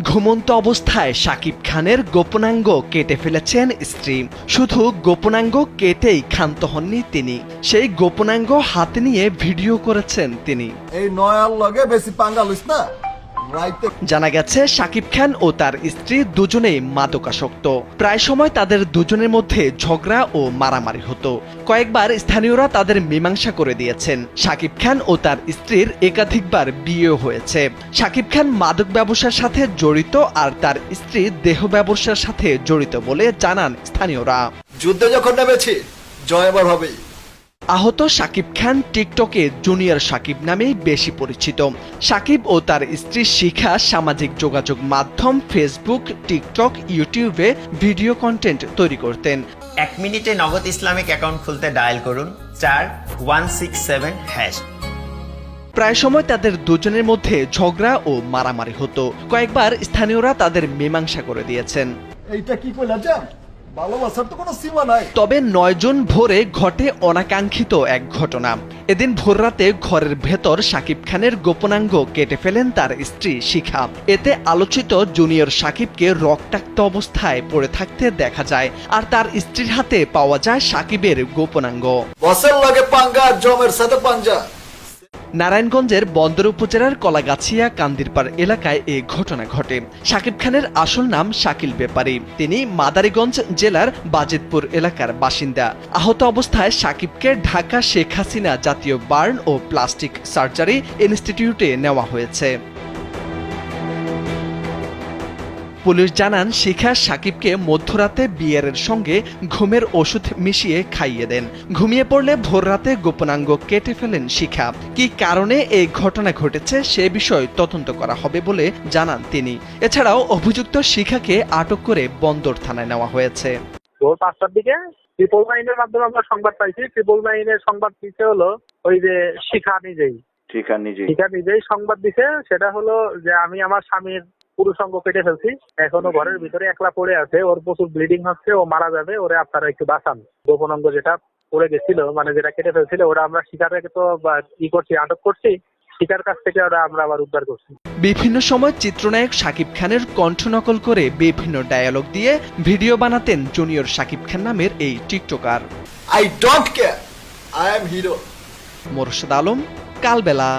ঘুমন্ত অবস্থায় শাকিব খানের গোপনাঙ্গ কেটে ফেলেছেন স্ত্রী। শুধু গোপনাঙ্গ কেটেই ক্ষান্ত হননি তিনি, সেই গোপনাঙ্গ হাতে নিয়ে ভিডিও করেছেন তিনি। এই নয়ার লগে বেশি পাঙ্গা লইস না। জানা গেছে শাকিব খান ও তার স্ত্রী দুজনেই মাদকাসক্ত। প্রায় সময় তাদের দুজনের মধ্যে ঝগড়া ও মারামারি হতো। কয়েকবার স্থানীয়রা তাদের মীমাংসা করে দিয়েছেন। শাকিব খান ও তার স্ত্রীর একাধিকবার বিয়ে হয়েছে। শাকিব খান মাদক ব্যবসার সাথে জড়িত আর তার স্ত্রী দেহ ব্যবসার সাথে জড়িত বলে জানান স্থানীয়রা। যুদ্ধে যখন নেমেছি জয় এবার হবেই। আহত শাকিব খান টিকটকে জুনিয়র শাকিব নামেই বেশি পরিচিত। শাকিব ও তার স্ত্রী শিখা সামাজিক যোগাযোগ মাধ্যম ফেসবুক, টিকটক, ইউটিউবে ভিডিও কন্টেন্ট তৈরি করতেন। 1 মিনিটে নগদ ইসলামিক অ্যাকাউন্ট খুলতে ডায়াল করুন *167#। প্রায় সময় তাদের দুজনের মধ্যে ঝগড়া ও মারামারি হতো। কয়েকবার স্থানীয়রা তাদের মীমাংসা করে দিয়েছেন। এইটা কি কইলা জান? ভালোবাসার তো কোনো সীমা নাই। তবে 9 জুন ভোরে ঘটে অনাকাঙ্ক্ষিত এক ঘটনা। এদিন ভোররাতে ঘরের ভেতর শাকিব খানের গোপনাঙ্গ কেটে ফেলেন তার স্ত্রী শিখা। এতে আলোচিত জুনিয়র শাকিবকে রক্তাক্ত অবস্থায় পড়ে থাকতে দেখা যায়, আর তার স্ত্রীর হাতে পাওয়া যায় শাকিবের গোপনাঙ্গ। বসের লগে পাঙ্গা আর জমের সাথে পাঞ্জা। নারায়ণগঞ্জের বন্দর উপজেলার কলাগাছিয়া কান্দিরপাড় এলাকায় এ ঘটনা ঘটে। শাকিব খানের আসল নাম শাকিল ব্যাপারী। তিনি মাদারীগঞ্জ জেলার বাজিতপুর এলাকার বাসিন্দা। আহত অবস্থায় শাকিবকে ঢাকা শেখ হাসিনা জাতীয় বার্ন ও প্লাস্টিক সার্জারি ইনস্টিটিউটে নেওয়া হয়েছে। পুলিশ জানান, শিখা শাকিবকে মধ্যরাতে বিয়ারের সঙ্গে ঘুমের ওষুধ মিশিয়ে খাইয়ে দেন। ঘুমিয়ে পড়লে ভোররাতে গোপনাঙ্গ কেটে ফেলেন শিখা। কি কারণে এই ঘটনা ঘটেছে সে বিষয়ে তদন্ত করা হবে বলে জানান তিনি। এছাড়াও অভিযুক্ত শিখাকে আটক করে বন্দর থানায় নেওয়া হয়েছে। ভোর 5টার দিকে ট্রিপল নাইনের মাধ্যমে আমরা সংবাদ পাইছি। ট্রিপল নাইনের সংবাদ দিতে হলো ওই যে শিখা নিজেই সংবাদ দিছে। সেটা হলো যে আমি আমার স্বামীর পুরুষাঙ্গ কেটে ফেলছি, এখনো ঘরের ভিতরে একলা পড়ে আছে, ওর প্রচুর ব্লিডিং হচ্ছে, ও মারা যাবে, ওরে আপনারা একটু বাঁচান। গোপন অঙ্গ যেটা পড়ে গেছিল, মানে যেটা কেটে ফেলছিল, ওরা আমরা শিকারকে তো আটক করছি, শিকার কাছ থেকে ওরা আমরা আবার উদ্ধার করছি। বিভিন্ন সময় চিত্রনায়ক শাকিব খানের কণ্ঠ নকল করে বিভিন্ন ডায়ালগ দিয়ে ভিডিও বানাতেন জুনিয়র শাকিব খান নামের এই TikToker. I don't care, I am hero. Morshed Alam, Kalbela.